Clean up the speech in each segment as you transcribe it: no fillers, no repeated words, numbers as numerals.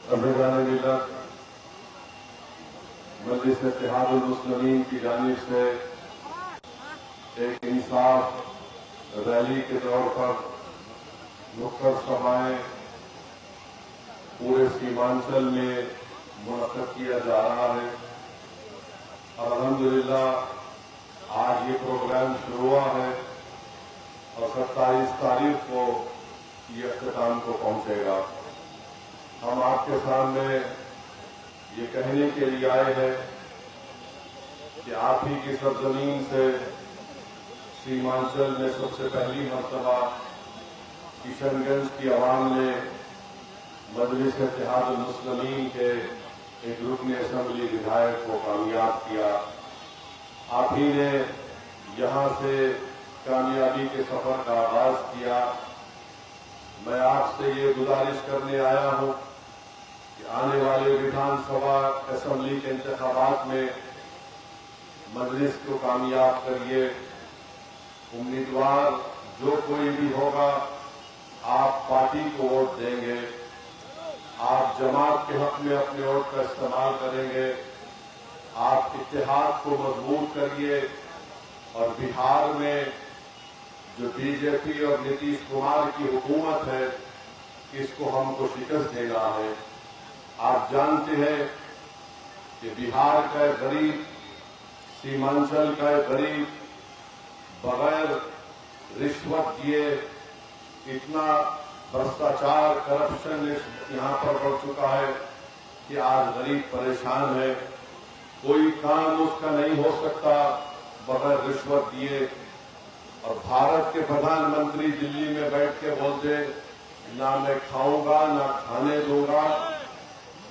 अमीरान मिल्लत मजलिस इत्तेहादुल मुस्लिमीन की जानिब से एक इंसाफ रैली के तौर पर नुक्कड़ सभाएं पूरे सीमांचल में मुनक्कद किया जा रहा है। और अल्हम्दुलिल्लाह आज ये प्रोग्राम शुरू हुआ है और 27 तारीख को ये अख्ताम को पहुंचेगा। हम आपके सामने ये कहने के लिए आए हैं कि आप ही की सरजमीन से सीमांचल में सबसे पहली मर्तबा किशनगंज की आवाम ने मजलिस इत्तेहादुल मुस्लिमीन के एक रुकन असेंबली विधायक को कामयाब किया। आप ही ने यहाँ से कामयाबी के सफर का आगाज किया। मैं आपसे ये गुजारिश करने आया हूँ कि आने वाले विधानसभा असेंबली के इंतखाबात में मजलिस को कामयाब करिए। उम्मीदवार जो कोई भी होगा आप पार्टी को वोट देंगे, आप जमात के हक में अपने वोट का इस्तेमाल करेंगे, आप इत्तेहाद को मजबूत करिए और बिहार में जो बीजेपी और नीतीश कुमार की हुकूमत है इसको हमको शिकस्त देना है। आप जानते हैं कि बिहार का एक गरीब, सीमांचल का एक गरीब बगैर रिश्वत दिए इतना भ्रष्टाचार करप्शन यहाँ पर बढ़ चुका है कि आज गरीब परेशान है। कोई काम उसका नहीं हो सकता बगैर रिश्वत दिए। और भारत के प्रधानमंत्री दिल्ली में बैठ के बोलते ना मैं खाऊंगा ना खाने दूंगा,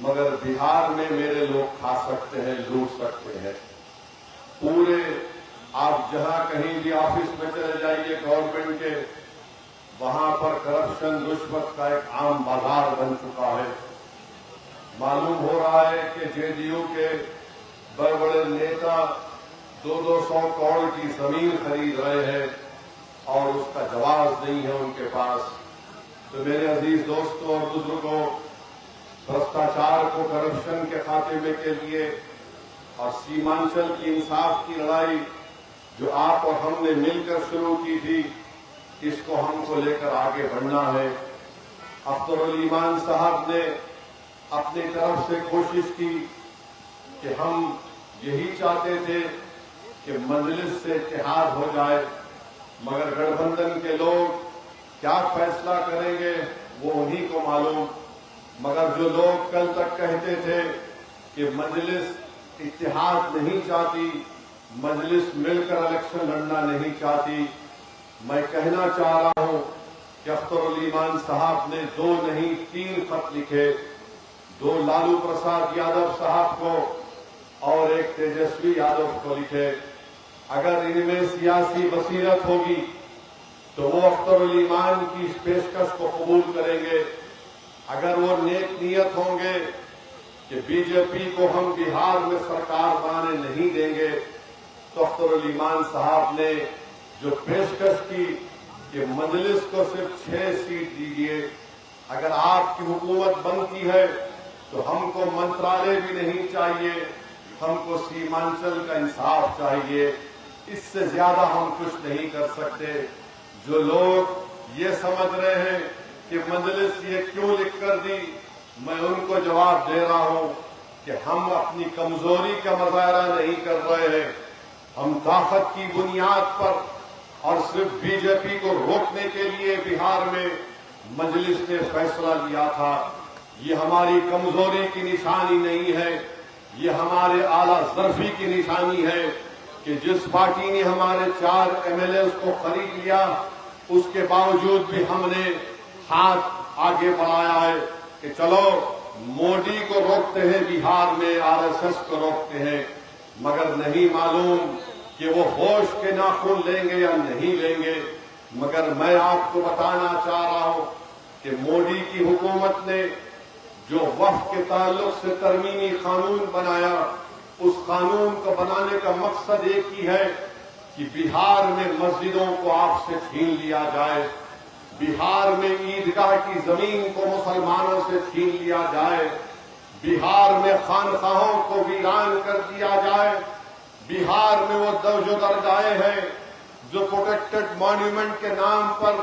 मगर बिहार में मेरे लोग खा सकते हैं, लूट सकते हैं। पूरे आप जहां कहीं भी ऑफिस में चले जाइए गवर्नमेंट के, वहां पर करप्शन रिश्वत का एक आम बाजार बन चुका है। मालूम हो रहा है कि जेडीयू के बड़े बड़े नेता 200 करोड़ की जमीन खरीद रहे हैं और उसका जवाब नहीं है उनके पास। तो मेरे अजीज दोस्तों और बुजुर्गों, भ्रष्टाचार को करप्शन के खात्मे के लिए और सीमांचल की इंसाफ की लड़ाई जो आप और हमने मिलकर शुरू की थी, इसको हमको लेकर आगे बढ़ना है। अख्तरुल ईमान साहब ने अपनी तरफ से कोशिश की कि हम यही चाहते थे कि मजलिस से इत्तेहाद हो जाए, मगर गठबंधन के लोग क्या फैसला करेंगे वो उन्हीं को मालूम। मगर जो लोग कल तक कहते थे कि मजलिस इत्तेहाद नहीं चाहती, मजलिस मिलकर इलेक्शन लड़ना नहीं चाहती, मैं कहना चाह रहा हूं कि अख्तरुल ईमान साहब ने 2 नहीं 3 खत लिखे, 2 लालू प्रसाद यादव साहब को और एक तेजस्वी यादव को लिखे। अगर इनमें सियासी बसीरत होगी तो वो अख्तरुल ईमान की इस पेशकश को कबूल करेंगे। अगर वो नेक नियत होंगे कि बीजेपी को हम बिहार में सरकार बनाने नहीं देंगे, तो अख्तरुल ईमान साहब ने जो पेशकश की कि मजलिस को सिर्फ 6 सीट दीजिए, अगर आपकी हुकूमत बनती है तो हमको मंत्रालय भी नहीं चाहिए, हमको सीमांचल का इंसाफ चाहिए। इससे ज्यादा हम कुछ नहीं कर सकते। जो लोग ये समझ रहे हैं कि मजलिस ये क्यों लिख कर दी, मैं उनको जवाब दे रहा हूं कि हम अपनी कमजोरी का मुजाहरा नहीं कर रहे हैं। हम ताकत की बुनियाद पर और सिर्फ बीजेपी को रोकने के लिए बिहार में मजलिस ने फैसला लिया था। ये हमारी कमजोरी की निशानी नहीं है, ये हमारे आला ज़र्फी की निशानी है कि जिस पार्टी ने हमारे 4 एमएलए को खरीद लिया, उसके बावजूद भी हमने हाथ आगे बढ़ाया है कि चलो मोदी को रोकते हैं बिहार में, आरएसएस को रोकते हैं, मगर नहीं मालूम कि वो होश के नाखून लेंगे या नहीं लेंगे। मगर मैं आपको बताना चाह रहा हूं कि मोदी की हुकूमत ने जो वक्फ के ताल्लुक से तरमीमी कानून बनाया, उस कानून को बनाने का मकसद एक ही है कि बिहार में मस्जिदों को आपसे छीन लिया जाए। बिहार में ईदगाह की जमीन को मुसलमानों से छीन लिया जाए, बिहार में खानकाहों को वीरान कर दिया जाए, बिहार में वो जो दरगाहें हैं जो प्रोटेक्टेड मॉन्यूमेंट के नाम पर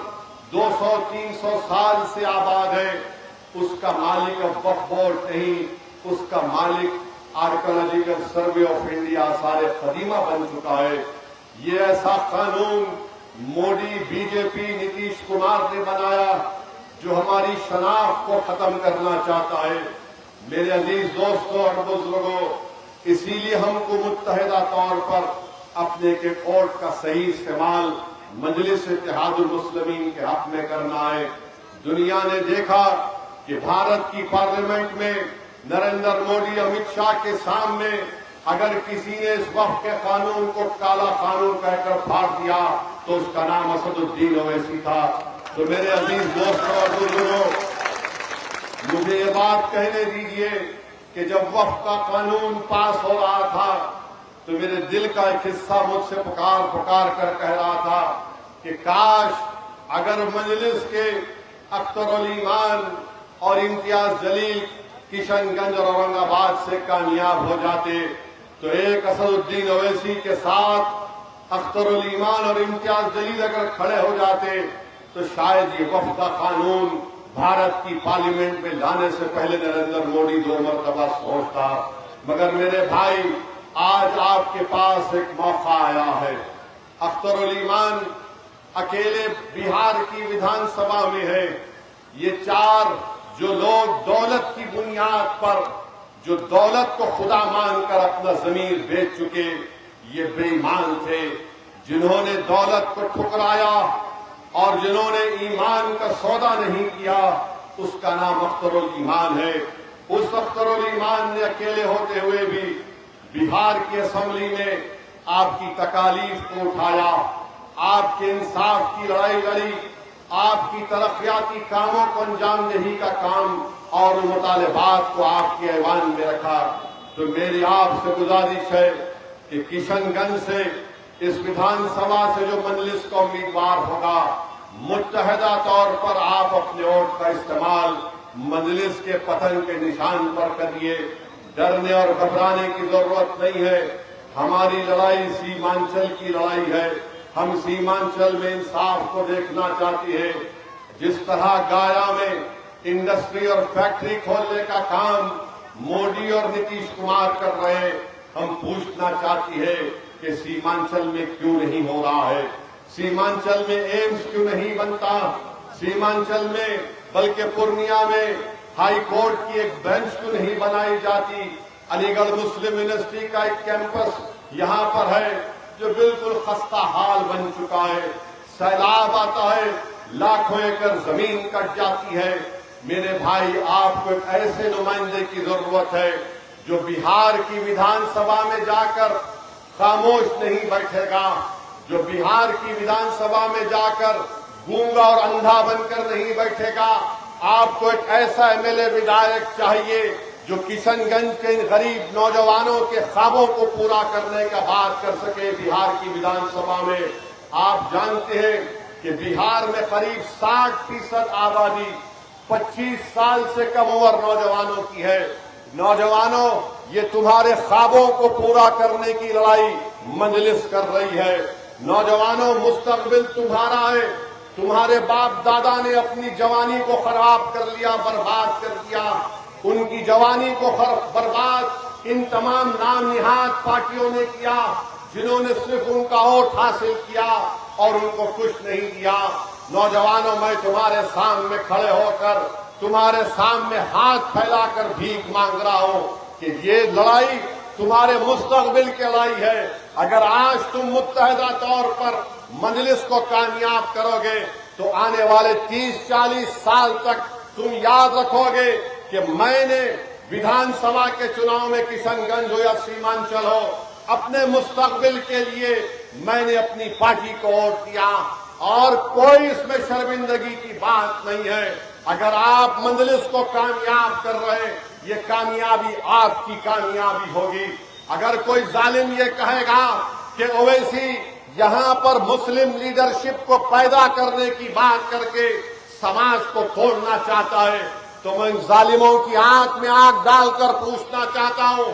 200-300 साल से आबाद है, उसका मालिक अब वक्फ बोर्ड नहीं, उसका मालिक आर्कियोलॉजिकल सर्वे ऑफ इंडिया सारे कदीमा बन चुका है। ये ऐसा कानून मोदी, बीजेपी, नीतीश कुमार ने बनाया जो हमारी शनाख्त को खत्म करना चाहता है। मेरे अजीज दोस्तों और बुजुर्गों, इसीलिए हमको मुत्तहिदा तौर पर अपने के वोट का सही इस्तेमाल मजलिस इत्तेहादुल मुस्लिमीन के हक में करना है। दुनिया ने देखा कि भारत की पार्लियामेंट में नरेंद्र मोदी, अमित शाह के सामने अगर किसी ने इस वक्त के कानून को काला कानून कहकर फाड़ दिया तो उसका नाम असदुद्दीन ओवैसी था। तो मेरे अजीज दोस्तों और बुजुर्गों, मुझे ये बात कहने दीजिए कि जब वक्फ का कानून पास हो रहा था तो मेरे दिल का एक हिस्सा मुझसे पुकार पुकार कर कह रहा था कि काश अगर मजलिस के अख्तर ईमान और इम्तियाज जलील किशनगंज और औरंगाबाद से कामयाब हो जाते तो एक असदुद्दीन ओवैसी के साथ अख्तर ईमान और इम्तियाज जलील अगर खड़े हो जाते तो शायद ये वक्फ का कानून भारत की पार्लियामेंट में लाने से पहले नरेंद्र मोदी 2 मरतबा सोचता। मगर मेरे भाई, आज आपके पास एक मौका आया है। अख्तर ईमान अकेले बिहार की विधानसभा में है। ये 4 जो लोग दौलत की बुनियाद पर, जो दौलत को खुदा मानकर अपना जमीर बेच चुके, ये बेईमान थे। जिन्होंने दौलत को ठुकराया और जिन्होंने ईमान का सौदा नहीं किया, उसका नाम अख्तर ईमान है। उस अख्तर ईमान ने अकेले होते हुए भी बिहार की असेंबली में आपकी तकालीफ को उठाया, आपके इंसाफ की लड़ाई लड़ी, आपकी तरक्याती कामों को अंजाम दही का काम और मुतालिबात को आपके ऐवान में रखा। तो मेरी आपसे गुजारिश है कि किशनगंज से इस विधानसभा से जो मजलिस का उम्मीदवार होगा, मुत्तहिदा तौर पर आप अपने वोट का इस्तेमाल मजलिस के पतन के निशान पर करिए। डरने और घबराने की जरूरत नहीं है। हमारी लड़ाई सीमांचल की लड़ाई है। हम सीमांचल में इंसाफ को देखना चाहते हैं। जिस तरह गाया में इंडस्ट्री और फैक्ट्री खोलने का काम मोदी और नीतीश कुमार कर रहे हैं, हम पूछना चाहती है कि सीमांचल में क्यों नहीं हो रहा है? सीमांचल में एम्स क्यों नहीं बनता? सीमांचल में बल्कि पूर्णिया में हाई कोर्ट की एक बेंच क्यों नहीं बनाई जाती? अलीगढ़ मुस्लिम यूनिवर्सिटी का एक कैंपस यहाँ पर है जो बिल्कुल खस्ता हाल बन चुका है। सैलाब आता है, लाखों एकड़ जमीन कट जाती है। मेरे भाई, आपको एक ऐसे नुमाइंदे की जरूरत है जो बिहार की विधानसभा में जाकर खामोश नहीं बैठेगा, जो बिहार की विधानसभा में जाकर गूंगा और अंधा बनकर नहीं बैठेगा। आपको एक ऐसा एमएलए विधायक चाहिए जो किशनगंज के इन गरीब नौजवानों के ख्वाबों को पूरा करने का बात कर सके बिहार की विधानसभा में। आप जानते हैं कि बिहार में करीब 60% आबादी 25 साल से कम उम्र नौजवानों की है। नौजवानों, ये तुम्हारे ख्वाबों को पूरा करने की लड़ाई मजलिस कर रही है। नौजवानों, मुस्तकबिल तुम्हारा है। तुम्हारे बाप दादा ने अपनी जवानी को खराब कर लिया, बर्बाद कर दिया। उनकी जवानी को बर्बाद इन तमाम नाम निहाद पार्टियों ने किया जिन्होंने सिर्फ उनका वोट हासिल किया और उनको कुछ नहीं दिया। नौजवानों, मैं तुम्हारे सामने खड़े होकर तुम्हारे सामने हाथ फैलाकर भीख मांग रहा हूं कि ये लड़ाई तुम्हारे मुस्तकबिल की लड़ाई है। अगर आज तुम मुत्तहिदा तौर पर मजलिस को कामयाब करोगे तो आने वाले 30-40 साल तक तुम याद रखोगे कि मैंने विधानसभा के चुनाव में किशनगंज हो या सीमांचल हो, अपने मुस्तकबिल के लिए मैंने अपनी पार्टी को वोट दिया और कोई इसमें शर्मिंदगी की बात नहीं है। अगर आप मजलिस को कामयाब कर रहे हैं, ये कामयाबी आपकी कामयाबी होगी। अगर कोई जालिम ये कहेगा कि ओवैसी یہاں پر مسلم لیڈرشپ کو پیدا کرنے کی بات کر کے سماج کو توڑنا چاہتا ہے، تو میں ان ظالموں کی آنکھ میں آنکھ ڈال کر پوچھنا چاہتا ہوں،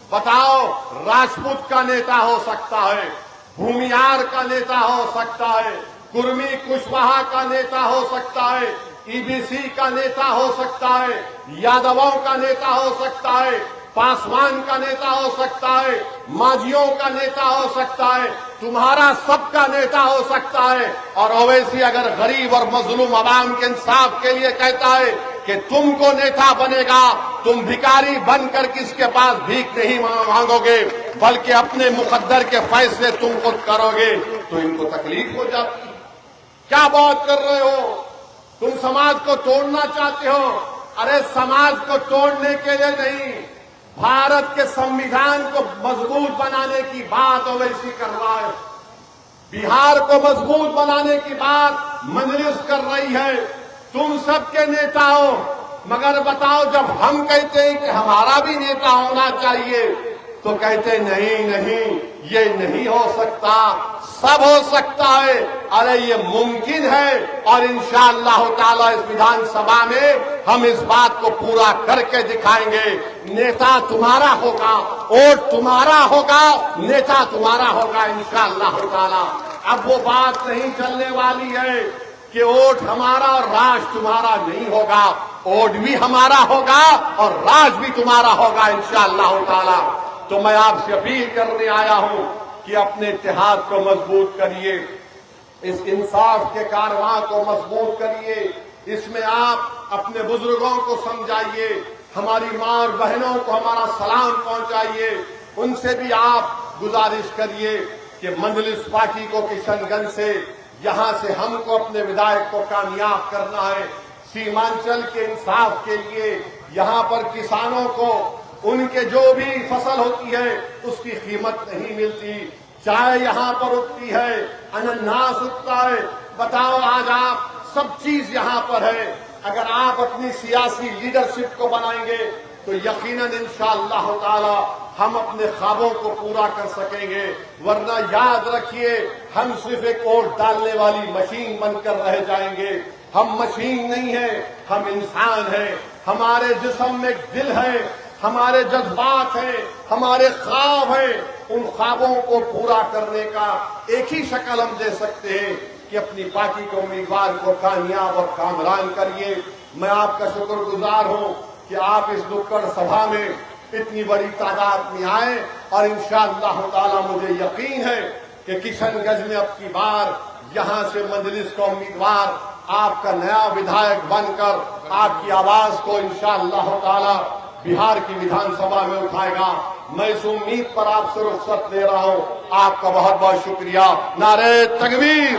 بتاؤ راجپوت کا نیتا ہو سکتا ہے، بھومیار کا نیتا ہو سکتا ہے، کرمی کشواہا کا نیتا ہو سکتا ہے، ای بی سی کا نیتا ہو سکتا ہے، یادووں کا نیتا ہو سکتا ہے، پاسوان کا نیتا ہو سکتا ہے، ماجھیوں کا نیتا ہو سکتا ہے، تمہارا سب کا نیتا ہو سکتا ہے، اور اویسی اگر غریب اور مظلوم عوام کے انصاف کے لیے کہتا ہے کہ تم کو نیتا بنے گا، تم بھکاری بن کر کس کے پاس بھیک نہیں مانگو گے بلکہ اپنے مقدر کے فیصلے تم خود کرو گے، تو ان کو تکلیف ہو جاتی ہے۔ کیا بات کر رہے ہو؟ تم سماج کو توڑنا چاہتے ہو؟ ارے سماج کو توڑنے کے لیے نہیں، بھارت کے سمویدھان کو مضبوط بنانے کی بات اویسی کر رہا ہے، بہار کو مضبوط بنانے کی بات مجلس کر رہی ہے، تم سب کے نیتا ہو، مگر بتاؤ جب ہم کہتے ہیں کہ ہمارا بھی نیتا ہونا چاہیے تو کہتے نہیں نہیں یہ نہیں ہو سکتا، سب ہو سکتا ہے۔ ارے یہ ممکن ہے، اور انشاءاللہ تعالی اس ویدھان سبھا میں ہم اس بات کو پورا کر کے دکھائیں گے۔ نیتا تمہارا ہوگا، ووٹ تمہارا ہوگا، نیتا تمہارا ہوگا انشاءاللہ تعالی۔ اب وہ بات نہیں چلنے والی ہے کہ ووٹ ہمارا اور راج تمہارا نہیں ہوگا، ووٹ بھی ہمارا ہوگا اور راج بھی تمہارا ہوگا انشاءاللہ تعالی۔ تو میں آپ سے اپیل کرنے آیا ہوں کہ اپنے اتحاد کو مضبوط کریے، اس انصاف کے کارواں کو مضبوط کریے، اس میں آپ اپنے بزرگوں کو سمجھائیے، ہماری ماں اور بہنوں کو ہمارا سلام پہنچائیے، ان سے بھی آپ گزارش کریے کہ مجلس پارٹی کو کشن گنج سے یہاں سے ہم کو اپنے ودھائک کو کامیاب کرنا ہے، سیمانچل کے انصاف کے لیے یہاں پر کسانوں کو ان کے جو بھی فصل ہوتی ہے اس کی قیمت نہیں ملتی، چائے یہاں پر اگتی ہے، انناس اگتا ہے، بتاؤ آج آپ سب چیز یہاں پر ہے، اگر آپ اپنی سیاسی لیڈرشپ کو بنائیں گے تو یقیناً انشاءاللہ تعالی ہم اپنے خوابوں کو پورا کر سکیں گے، ورنہ یاد رکھیے ہم صرف ایک ووٹ ڈالنے والی مشین بن کر رہ جائیں گے۔ ہم مشین نہیں ہیں، ہم انسان ہیں، ہمارے جسم میں ایک دل ہے، ہمارے جذبات ہیں، ہمارے خواب ہیں، ان خوابوں کو پورا کرنے کا ایک ہی شکل ہم دے سکتے ہیں کہ اپنی پارٹی کے امیدوار کو کامیاب اور کامران کریے۔ میں آپ کا شکر گزار ہوں کہ آپ اس دکڑ سبھا میں اتنی بڑی تعداد میں آئے، اور انشاءاللہ تعالی مجھے یقین ہے کہ کشن گنج میں اب کی بار یہاں سے مجلس کا امیدوار آپ کا نیا ودھائک بن کر آپ کی آواز کو انشاءاللہ تعالی بہار کی ویدھان سبھا میں اٹھائے گا۔ میں اس امید پر آپ سے رخصت لے رہا ہوں، آپ کا بہت بہت شکریہ۔ نعرہ تکبیر۔